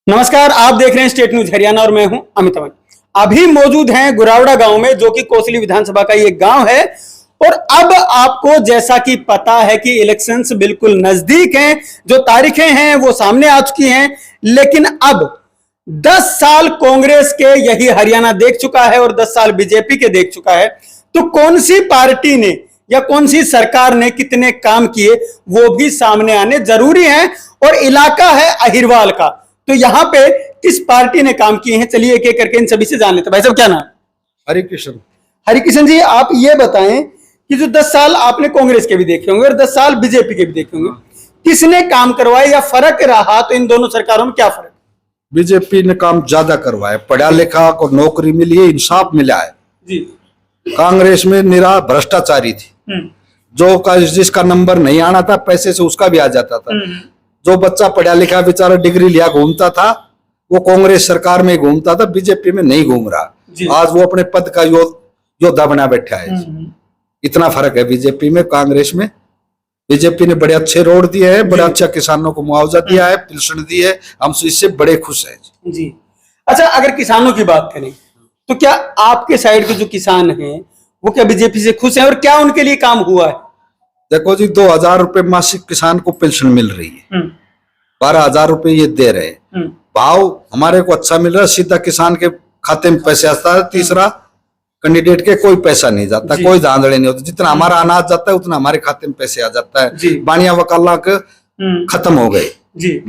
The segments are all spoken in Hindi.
नमस्कार, आप देख रहे हैं स्टेट न्यूज हरियाणा और मैं हूं अमित अमन। अभी मौजूद हैं गुरावड़ा गांव में, जो कि कोसली विधानसभा का ये गांव है। और अब आपको जैसा कि पता है कि इलेक्शंस बिल्कुल नजदीक हैं, जो तारीखें हैं वो सामने आ चुकी हैं। लेकिन अब 10 साल कांग्रेस के यही हरियाणा देख चुका है और 10 साल बीजेपी के देख चुका है। तो कौन सी पार्टी ने या कौन सी सरकार ने कितने काम किए वो भी सामने आने जरूरी है। और इलाका है अहिरवाल का, तो यहां पे किस पार्टी ने काम किए हैं, चलिए एक एक करके इन सभी से जान लेते हैं। भाई साहब, क्या नाम? हरिकृष्ण। हरिकृष्ण जी, आप ये बताएं कि जो 10 साल आपने कांग्रेस के भी देखे होंगे और 10 साल बीजेपी के भी देखे होंगे, किसने काम करवाए या फर्क रहा तो इन दोनों सरकारों में क्या फर्क? बीजेपी ने काम ज्यादा करवाया, पढ़ा लिखा को नौकरी मिली है, इंसाफ मिला है जी। कांग्रेस में निरा भ्रष्टाचारी थी। जो जिसका नंबर नहीं आना था पैसे से उसका भी आ जाता था। जो बच्चा पढ़ा लिखा बेचारा डिग्री लिया घूमता था, वो कांग्रेस सरकार में घूमता था, बीजेपी में नहीं घूम रहा। आज वो अपने पद का योद्धा बना बैठा है। इतना फर्क है बीजेपी में कांग्रेस में। बीजेपी ने बड़े अच्छे रोड दिए हैं, बड़ा अच्छा किसानों को मुआवजा दिया है, पेंशन दी है, हम इससे बड़े खुश हैं जी। अच्छा, अगर किसानों की बात करें तो क्या आपके साइड के जो किसान हैं वो क्या बीजेपी से खुश हैं और क्या उनके लिए काम हुआ है? देखो जी, 2000 रुपए मासिक किसान को पेंशन मिल रही है, 12,000 रुपए ये दे रहे हैं। भाव हमारे को अच्छा मिल रहा है, सीधा किसान के खाते में पैसे आता है। तीसरा, कैंडिडेट के कोई पैसा नहीं जाता, कोई धांधड़े नहीं होते। जितना हमारा अनाज जाता है उतना हमारे खाते में पैसे आ जाता है। बानिया वकाला के खत्म हो गए,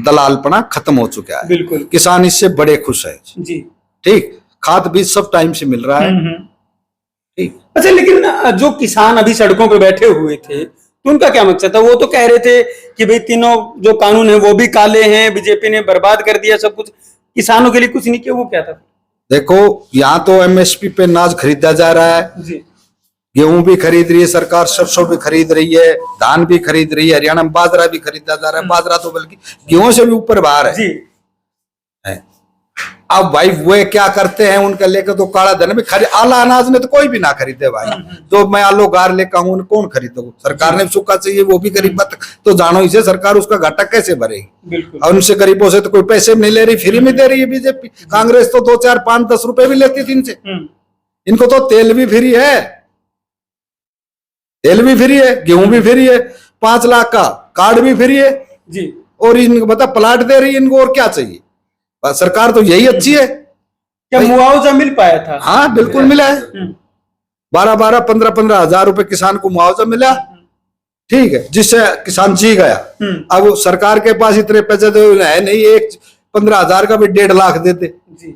दलालपना खत्म हो चुका है। बिल्कुल, किसान इससे बड़े खुश है जी। ठीक, खाद बीज सब टाइम से मिल रहा है। ठीक। अच्छा, लेकिन जो किसान अभी सड़कों पे बैठे हुए थे तो उनका क्या मकसद था? वो तो कह रहे थे कि भाई तीनों जो कानून है वो भी काले हैं, बीजेपी ने बर्बाद कर दिया सब कुछ, किसानों के लिए कुछ नहीं किया। वो क्या था? देखो, यहाँ तो एमएसपी पे अनाज खरीदा जा रहा है जी। गेहूं भी खरीद रही है सरकार, सरसों भी खरीद रही है, धान भी खरीद रही है। हरियाणा में बाजरा भी खरीदा जा रहा है। बाजरा तो बल्कि गेहूं से भी ऊपर बाहर है जी। अब भाई वो क्या करते हैं, उनका लेकर तो काला धन भी आला अनाज ने तो कोई भी ना खरीदे भाई। जो मैं आलू गार लेकर आऊं कौन खरीदे? सरकार ने सूखा चाहिए, वो भी गरीब तो जानो इसे सरकार उसका घाटा कैसे भरेगी? और उनसे गरीबों से तो कोई पैसे नहीं ले रही, फ्री में दे रही है बीजेपी। कांग्रेस तो 2, 4, 5, 10 रुपए भी लेती थी इनसे। इनको तो तेल भी फ्री है, तेल भी फ्री है, गेहूं भी फ्री है, 5 लाख का कार्ड भी फ्री है जी। और इनको बता प्लाट दे रही है, इनको और क्या चाहिए? सरकार तो यही अच्छी है। क्या मुआवजा मिल पाया था? हाँ, बिल्कुल मिला है। 12-12, 15-15 हजार रुपए किसान को मुआवजा मिला। ठीक है, जिससे किसान जी गया। अब सरकार के पास इतने पैसे तो है नहीं, एक 15,000 का भी 1.5 लाख देते।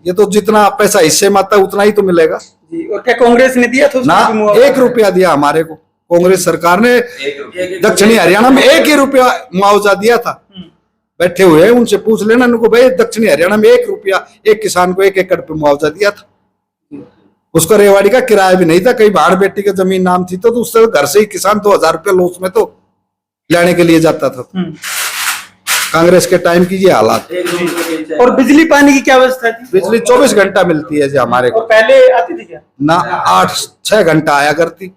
ये तो जितना पैसा हिस्से में आता है उतना ही तो मिलेगा जी। और क्या कांग्रेस ने दिया था? ना, 1 रुपया दिया हमारे को कांग्रेस सरकार ने। दक्षिणी हरियाणा में 1 ही रुपया मुआवजा दिया था। बैठे हुए हैं, उनसे पूछ लेना उनको, भाई दक्षिणी हरियाणा में 1 रुपया एक किसान को 1 एकड़ पे मुआवजा दिया था। उसका रेवाड़ी का किराया भी नहीं था, कहीं बाहर बेटी की जमीन नाम थी तो उससे घर से ही किसान 2,000 रुपया लोस में तो लेने के लिए जाता था। कांग्रेस के टाइम की ये हालात। और बिजली पानी की क्या व्यवस्था थी? बिजली 24 घंटा मिलती है जी हमारे को। पहले आती थी क्या? ना, 8-6 घंटा आया करती।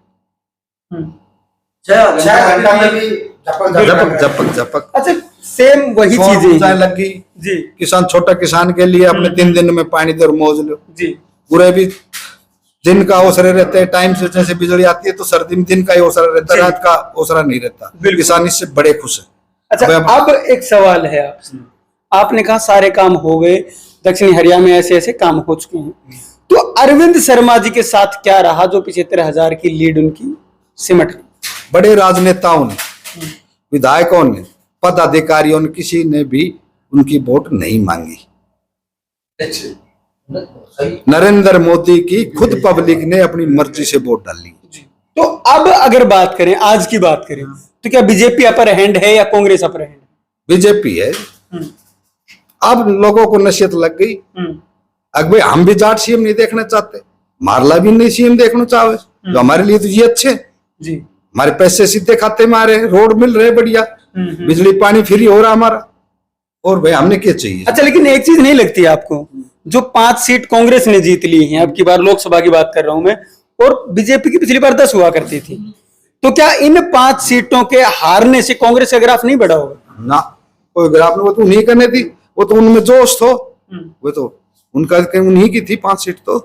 6 घंटा में भी झपक। अच्छा, सेम वही चीजें लगी जी। किसान, छोटा किसान के लिए अपने 3 दिन में पानी दे मौज लो जी। पूरे भी दिन का ओसरे रहते हैं, टाइम से जैसे बिजली आती है तो सर्दी में दिन का ही ओसरा रहता है, रात का ओसरा नहीं रहता। किसान इससे बड़े खुश है। अच्छा, अब एक सवाल है आपसे। आपने कहा सारे काम हो गए, दक्षिणी हरियाणा में ऐसे ऐसे काम हो चुके हैं, तो अरविंद शर्मा जी के साथ क्या रहा जो 75,000 की लीड उनकी सिमट? बड़े राजनेताओं ने, विधायकों ने, पदाधिकारियों ने, किसी ने भी उनकी वोट नहीं मांगी। नरेंद्र मोदी की खुद पब्लिक ने अपनी मर्जी से वोट डाली। तो अब अगर बात करें, आज की बात करें, तो क्या बीजेपी अपर हैंड है या कांग्रेस अपर हैंड? बीजेपी है। अब लोगों को नसीहत लग गई। अब भाई हम भी जाट सीएम नहीं देखना चाहते, मारला भी नहीं सीएम देखना चाहे, तो हमारे लिए तो ये अच्छे जी। हमारे पैसे सीधे खाते में आ रहे, रोड मिल रहे बढ़िया, बिजली पानी फ्री हो रहा हमारा, और भाई हमने क्या चाहिए? अच्छा, लेकिन एक चीज नहीं लगती आपको, जो 5 सीट कांग्रेस ने जीत ली है, अब की बार लोकसभा की बात कर रहा हूं मैं, और बीजेपी की पिछली बार 10 हुआ करती थी, तो क्या इन 5 सीटों के हारने से कांग्रेस का ग्राफ नहीं बढ़ा होगा? ना, कोई ग्राफ नहीं, वो तो नहीं करने थी, वो तो उनमें जोश थो वो तो उनका उन्हीं की थी 5 सीट तो।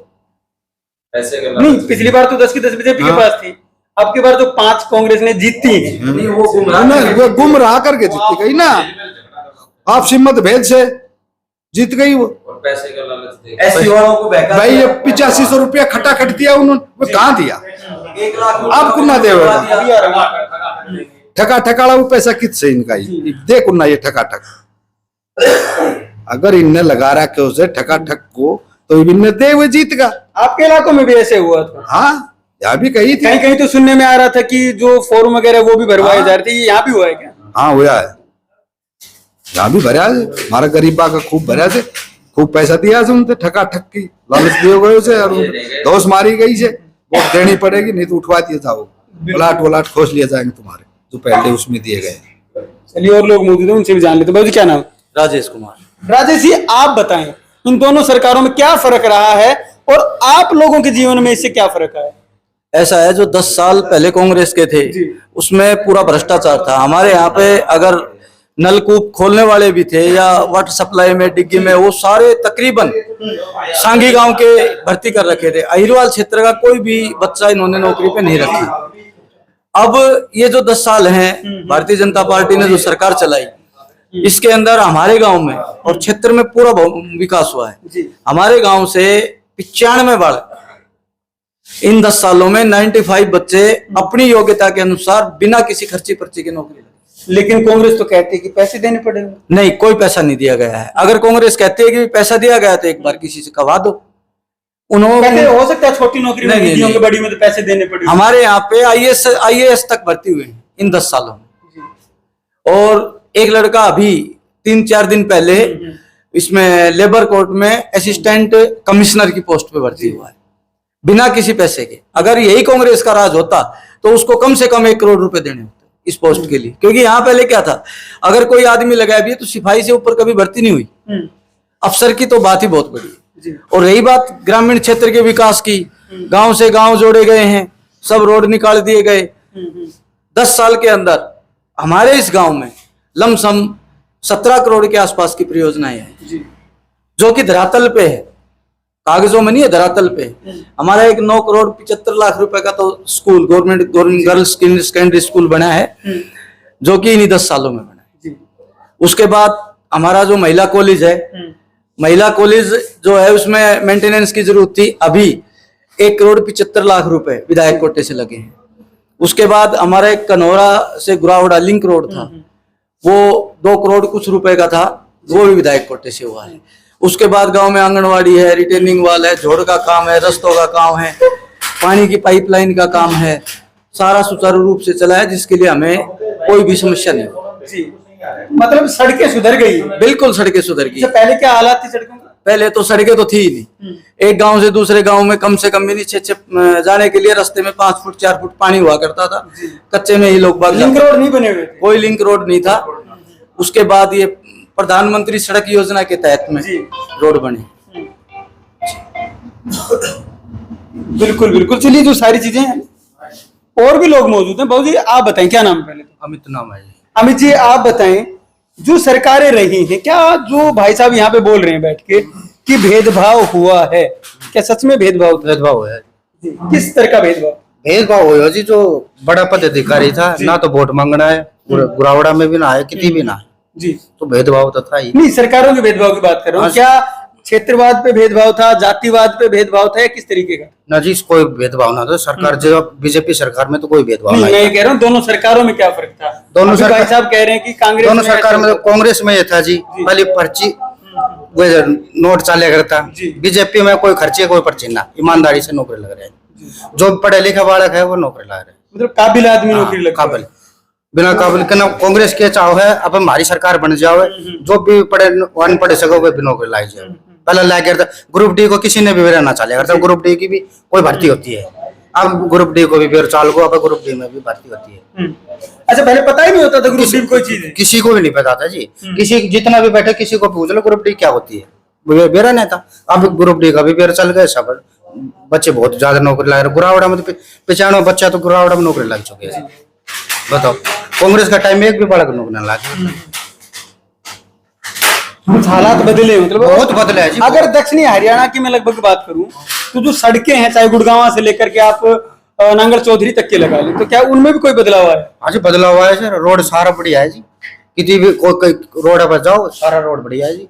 पैसे का नहीं, पिछली बार तो 10 की 10 बीजेपी के पास थी, अब की बार तो 5 कांग्रेस ने जीती है। नहीं, वो वो गुमराह करके जीती गई ना, आपसी मतभेद से जीत गई वो। और पैसे का लालच दे ऐसी वालों को बहका भाई ये 8500 रुपया खटाखट दिया उन्होंने, वो कहाँ दिया? 1 लाख आप कुन्ना देगा? अभी आ रहा हूं। ठका ठकाड़ा वो पैसा किससे इनका ही दे कुन्ना ये ठका ठक। अगर इनने लगा रखा उसे ठका ठक को तो इनने दे वो जीत गा। आपके इलाकों में भी ऐसे हुआ था? हाँ, यहाँ भी कही थी। कहीं कहीं तो सुनने में आ रहा था कि जो फॉर्म वगैरह वो भी भरवाए जा रहे थे, ये यहाँ भी हुआ है क्या? हाँ हुआ है, यहाँ भी भरा है, हमारा गरीबा का खूब भरा से, खूब पैसा दिया से उनसे, ठका ठक की लालच दिए गए उसे और दोष मारी गई से, वोट देनी पड़ेगी नहीं तो उठवा दिया जाओ, प्लाट खोज लिए जाएंगे तुम्हारे जो पहले उसमें दिए गए। चलिए और लोग मौजूद हैं, उनसे भी जान लेते हैं। बाबू जी क्या नाम? राजेश कुमार। राजेश जी, आप बताएं इन दोनों सरकारों में क्या फर्क रहा है और आप लोगों के जीवन में इससे क्या फर्क है? ऐसा है, जो 10 साल पहले कांग्रेस के थे उसमें पूरा भ्रष्टाचार था। हमारे यहाँ पे अगर नलकूप खोलने वाले भी थे या वाटर सप्लाई में डिग्गी में, वो सारे तकरीबन सांगी गांव के भर्ती कर रखे थे। अहिरवाल क्षेत्र का कोई भी बच्चा इन्होंने नौकरी पे नहीं रखा। अब ये जो 10 साल हैं भारतीय जनता पार्टी ने जो सरकार चलाई, इसके अंदर हमारे गांव में और क्षेत्र में पूरा विकास हुआ है। हमारे गांव से 95 बालक इन 10 सालों में 95 बच्चे अपनी योग्यता के अनुसार बिना किसी खर्ची पर्ची के नौकरी लगे। लेकिन कांग्रेस तो कहती है कि पैसे देने पड़ेंगे। नहीं, कोई पैसा नहीं दिया गया है। अगर कांग्रेस कहती है कि पैसा दिया गया तो एक बार किसी से कहवा दो। कहते हो सकता है छोटी नौकरी में नहीं, होंगे, बड़ी में तो पैसे देने पड़ेंगे। हमारे यहाँ पे आईएएस तक भर्ती हुए हैं इन 10 सालों में। और एक लड़का अभी 3-4 दिन पहले इसमें लेबर कोर्ट में असिस्टेंट कमिश्नर की पोस्ट पे भर्ती हुआ है बिना किसी पैसे के। अगर यही कांग्रेस का राज होता तो उसको कम से कम 1 करोड़ रुपए देने होते इस पोस्ट के लिए। क्योंकि यहाँ पहले क्या था, अगर कोई आदमी लगाया भी है तो सिपाही से ऊपर कभी भर्ती नहीं हुई। अफसर की तो बात ही बहुत बड़ी है। और रही बात ग्रामीण क्षेत्र के विकास की, गांव से गांव जोड़े गए हैं, सब रोड निकाल दिए गए। 10 साल के अंदर हमारे इस गांव में लमसम 17 करोड़ के आसपास की परियोजनाएं हैं जो कि धरातल पे है, कागजों में नहीं है, धरातल पे। हमारा एक 9 करोड़ 75 लाख रुपए का तो school government girls secondary school बना है जो कि इन्हीं 10 सालों में बना है। उसके बाद हमारा जो महिला कॉलेज है, महिला कॉलेज जो है उसमें मेंटेनेंस की जरूरत थी, अभी 1 करोड़ 75 लाख रुपए विधायक कोटे से लगे हैं। उसके बाद हमारा एक कन्हौरा से गुरावड़ा लिंक रोड था, वो 2 करोड़ कुछ रुपए का था, वो भी विधायक कोटे से हुआ है। उसके बाद गांव में आंगनवाड़ी है, रिटेनिंग वाल है, जोड़ का काम है, रस्तों का काम है, पानी की पाइपलाइन का काम है, सारा सुचारू रूप से चला है, जिसके लिए हमें कोई भी समस्या नहीं। मतलब सड़कें सुधर गई? बिल्कुल सड़कें सुधर गई। पहले क्या हालात थी सड़कों की? पहले तो सड़कें तो थी ही नहीं। एक गांव से दूसरे गांव में कम से कम भी नहीं 6 जाने के लिए रास्ते में 5 फुट 4 फुट पानी हुआ करता था। कच्चे में ही लोग लिंक रोड नहीं बने हुए थे? कोई लिंक रोड नहीं था। उसके बाद ये प्रधानमंत्री सड़क योजना के तहत में रोड बने। बिल्कुल बिल्कुल। चलिए, जो सारी चीजें हैं, और भी लोग मौजूद हैं। बाबू जी आप बताएं, क्या नाम? पहले अमित नाम है। अमित जी आप बताएं, जो सरकारें रही हैं, क्या जो भाई साहब यहाँ पे बोल रहे हैं बैठ के कि भेदभाव हुआ है, क्या सच में भेदभाव है? किस तरह का भेदभाव? भेदभाव हुआ जी, जो बड़ा पदाधिकारी था ना तो वोट मांगना है, गुरावड़ा में भी ना है, कितनी भी ना है जी, तो भेदभाव तो था ही नहीं। सरकारों के भेदभाव की बात कर रहा हूँ। क्या क्षेत्रवाद पे भेदभाव था, जातिवाद पे भेदभाव था, या किस तरीके का? ना जी, कोई भेदभाव ना था। सरकार जो बीजेपी सरकार में तो कोई भेदभाव नहीं, नहीं। मैं ये कह रहा हूँ दोनों सरकारों में क्या फर्क था? दोनों अभी सरकार- भाई साहब कह रहे हैं कि कांग्रेस दोनों सरकार में, कांग्रेस में ये था जी, पहले पर्ची वो नोट चाले करता, बीजेपी में कोई खर्चे कोई पर्ची ना, ईमानदारी से नौकरी लग रहे हैं। जो पढ़े लिखे बालक है वो नौकरी लग रहे हैं, मतलब काबिल आदमी नौकरी लग काबिल बिना काबिल के ना। कांग्रेस के चाहो है अब हमारी सरकार बन जाओ, जो भी पढ़े अनपढ़ सको भी नौकरी लाई जाए। पहले ला करता ग्रुप डी को किसी ने भी ना चाले करता, ग्रुप डी की भी कोई भर्ती होती है। अब ग्रुप डी को भी फिर चाल को, अब ग्रुप डी में भी भर्ती होती है। अच्छा, पहले पता ही नहीं होता था ग्रुप डी कोई चीज है? किसी को भी नहीं पता था जी। किसी जितना भी बैठे किसी को पूछ लो ग्रुप डी क्या होती है, बेरा नहीं था। अब ग्रुप डी का भी बेरा चल गया, सब बच्चे बहुत ज्यादा नौकरी लग रहे। गुरावड़ा में तो 95 बच्चा तो गुरावड़ा में नौकरी लग चुके हैं। बताओ, कांग्रेस का टाइम में एक भी बालक नौकरी लगा। कुछ हालात बदले मतलब बहुत बदले हैं जी। अगर दक्षिणी हरियाणा की मैं लगभग बात करूं तो जो सड़कें हैं चाहे गुड़गांव से लेकर के आप नांगल चौधरी तक के लगा लें, तो क्या उनमें भी कोई बदलाव आया? हाँ जी, बदला हुआ है सर। रोड सारा बढ़िया है जी, किसी भी कोई रोड पर जाओ सारा रोड बढ़िया है जी।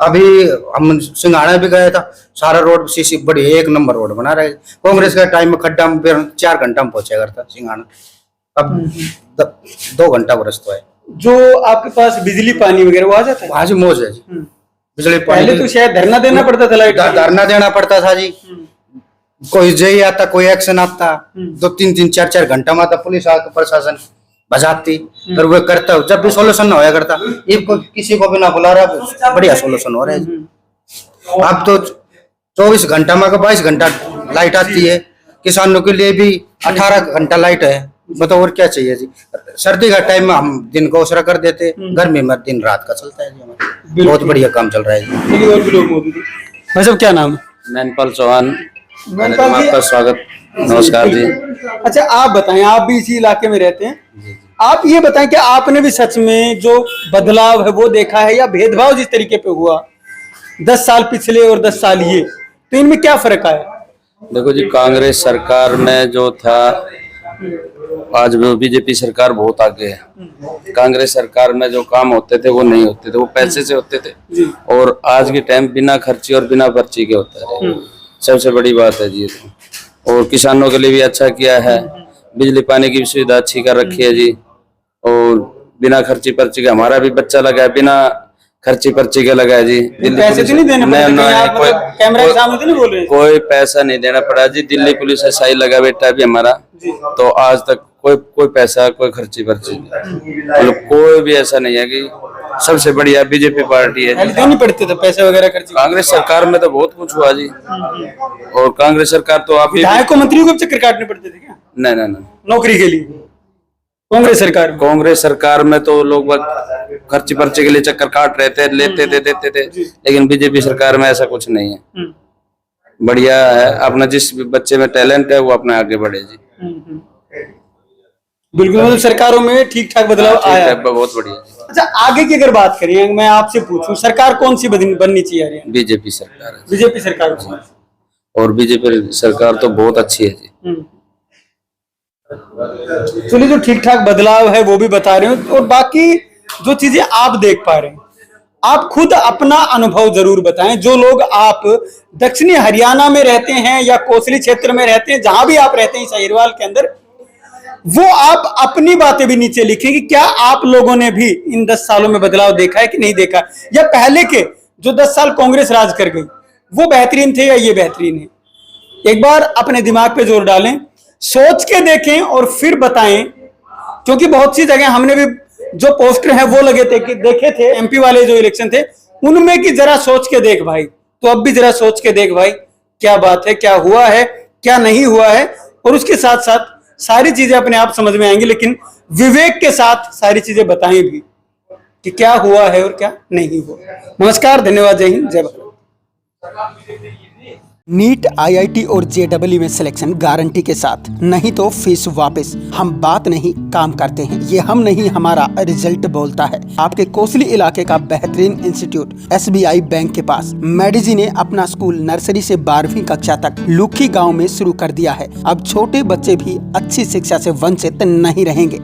अभी हम सिंघाड़ा भी गए था, सारा रोड सीसी बढ़िया, एक नंबर रोड बना रहे। कांग्रेस के टाइम में खड्डा में 4 घंटा में पहुंचा करता सिंघाड़ा, अब 2 घंटा बरसता है। जो आपके पास बिजली पानी वगैरह वो आ जाता है? आज मौज है जी, बिजली पहले पानी तो शायद धरना देना पड़ता था, लाइट धरना देना पड़ता था जी। कोई जय आता, कोई एक्शन आता, 2-3 4 घंटा में आता, पुलिस आकर प्रशासन बजाती, फिर वो करता, जब भी सोल्यूशन ना होया करता। ये किसी को भी ना बुला रहा, बढ़िया सोल्यूशन हो रहा है जी। अब तो 24 घंटा में 22 घंटा लाइट आती है, किसानों के लिए भी 18 घंटा लाइट है। बताओ और क्या चाहिए जी। सर्दी का टाइम में हम दिन को उसरा कर देते, गर्मी में दिन रात का चलता है जी हमारा। बहुत बढ़िया काम चल रहा है जी। चलिए और भी लोग मौजूद हैं। भाई साहब क्या नाम है? नैनपाल चौहान, नैनपाल जी, आपका स्वागत, नमस्कार जी। अच्छा आप बताएं, आप भी इसी इलाके में रहते हैं, आप ये बताएं कि आपने भी सच में जो बदलाव है वो देखा है, या भेदभाव जिस तरीके पे हुआ 10 साल पिछले और 10 साल ये, तो इनमें क्या फर्क आया? देखो जी, कांग्रेस सरकार में जो था, आज वो बीजेपी सरकार बहुत आगे है। कांग्रेस सरकार में जो काम होते थे वो नहीं होते थे, वो पैसे से होते थे, और आज के टाइम बिना खर्ची और बिना पर्ची के होता है। सबसे बड़ी बात है जी ये तो। और किसानों के लिए भी अच्छा किया है, बिजली पानी की भी सुविधा अच्छी कर रखी है जी, और बिना खर्ची पर्ची के हमारा भी बच्चा लगा है, बिना खर्ची पर्ची के लगा है जी। पैसे तो नहीं देने पड़ते? कोई कैमरा के सामने तो नहीं बोल रहे? कोई पैसा नहीं देना पड़ा जी। दिल्ली पुलिस एसआई लगा बेटा भी हमारा, तो आज तक कोई पैसा, कोई खर्ची पर्ची, मतलब कोई भी ऐसा नहीं है कि सबसे बढ़िया बीजेपी पार्टी है जी। देने पड़ते थे पैसे वगैरह खर्ची? कांग्रेस सरकार में तो बहुत कुछ हुआ जी, और कांग्रेस सरकार तो आप विधायक को, मंत्रियों को चक्कर काटने पड़ते थे क्या नहीं नौकरी के लिए? कांग्रेस सरकार में तो लोग खर्ची पर्ची के लिए चक्कर काट रहे थे, लेते थे, देते थे, लेकिन बीजेपी सरकार में ऐसा कुछ नहीं है। बढ़िया है, अपना जिस बच्चे में टैलेंट है वो अपने आगे बढ़े जी। बिल्कुल, मतलब सरकारों में ठीक ठाक बदलाव आया है, बहुत बढ़िया। अच्छा आगे की अगर बात करें, मैं आपसे पूछूं, सरकार कौन सी बननी चाहिए? बीजेपी सरकार है। बीजेपी सरकार, और बीजेपी सरकार तो बहुत अच्छी है जी। चलिए, जो ठीक ठाक बदलाव है वो भी बता रहे हो, और बाकी जो चीजें आप देख पा रहे हैं, आप खुद अपना अनुभव जरूर बताएं। जो लोग आप दक्षिणी हरियाणा में रहते हैं या कोसली क्षेत्र में रहते हैं, जहां भी आप रहते हैं साहिरवाल के अंदर, वो आप अपनी बातें भी नीचे लिखें कि क्या आप लोगों ने भी इन 10 सालों में बदलाव देखा है कि नहीं देखा, या पहले के जो 10 साल कांग्रेस राज कर गई वो बेहतरीन थे या ये बेहतरीन है। एक बार अपने दिमाग पे जोर डालें, सोच के देखें और फिर बताएं, क्योंकि बहुत सी जगह हमने भी जो पोस्टर है वो लगे थे कि देखे थे एमपी वाले जो इलेक्शन थे उनमें कि जरा सोच के देख भाई, तो अब भी जरा सोच के देख भाई क्या बात है, क्या हुआ है, क्या नहीं हुआ है, और उसके साथ साथ सारी चीजें अपने आप समझ में आएंगी, लेकिन विवेक के साथ सारी चीजें बताएं भी कि क्या हुआ है और क्या नहीं हुआ। नमस्कार, धन्यवाद, जय हिंद, जय भारत। नीट, आईआईटी और जेईई में सिलेक्शन गारंटी के साथ, नहीं तो फीस वापस। हम बात नहीं काम करते हैं, ये हम नहीं हमारा रिजल्ट बोलता है। आपके कोसली इलाके का बेहतरीन इंस्टीट्यूट एसबीआई बैंक के पास मेडिजी ने अपना स्कूल नर्सरी से 12वीं कक्षा तक लुखी गांव में शुरू कर दिया है। अब छोटे बच्चे भी अच्छी शिक्षा से वंचित नहीं रहेंगे।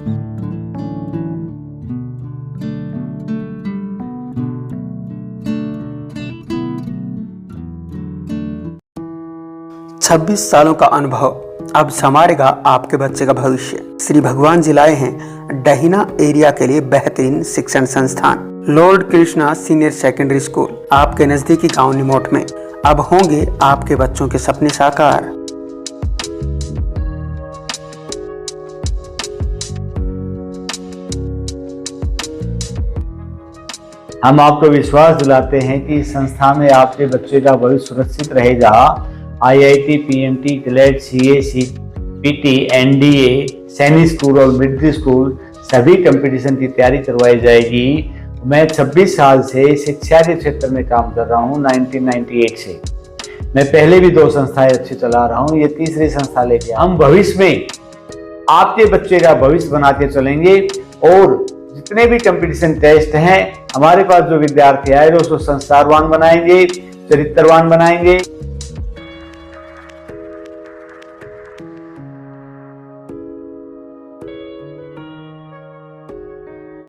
26 सालों का अनुभव अब संवारेगा आपके बच्चे का भविष्य। श्री भगवान जी लाए हैं डहीना एरिया के लिए बेहतरीन शिक्षण संस्थान Lord Krishna senior secondary school, आपके नजदीकी गांव निमोट में। अब होंगे आपके बच्चों के सपने साकार। हम आपको विश्वास दिलाते हैं कि इस संस्था में आपके बच्चे का भविष्य सुरक्षित रहे, जहां आईआईटी, पीएमटी, ग्लेड, CA, CPT, NDA, Sainik school और मिलिट्री स्कूल सभी कंपटीशन की तैयारी करवाई जाएगी। मैं 26 साल से शिक्षा के क्षेत्र में काम कर रहा हूं, 1998 से। मैं पहले भी 2 संस्थाएं अच्छी चला रहा हूं, ये तीसरी संस्था लेके हम भविष्य में आपके बच्चे का भविष्य बनाते चलेंगे। और जितने भी कंपटीशन टेस्ट हैं हमारे पास जो विद्यार्थी आए उसको संस्कारवान बनाएंगे, चरित्रवान बनाएंगे।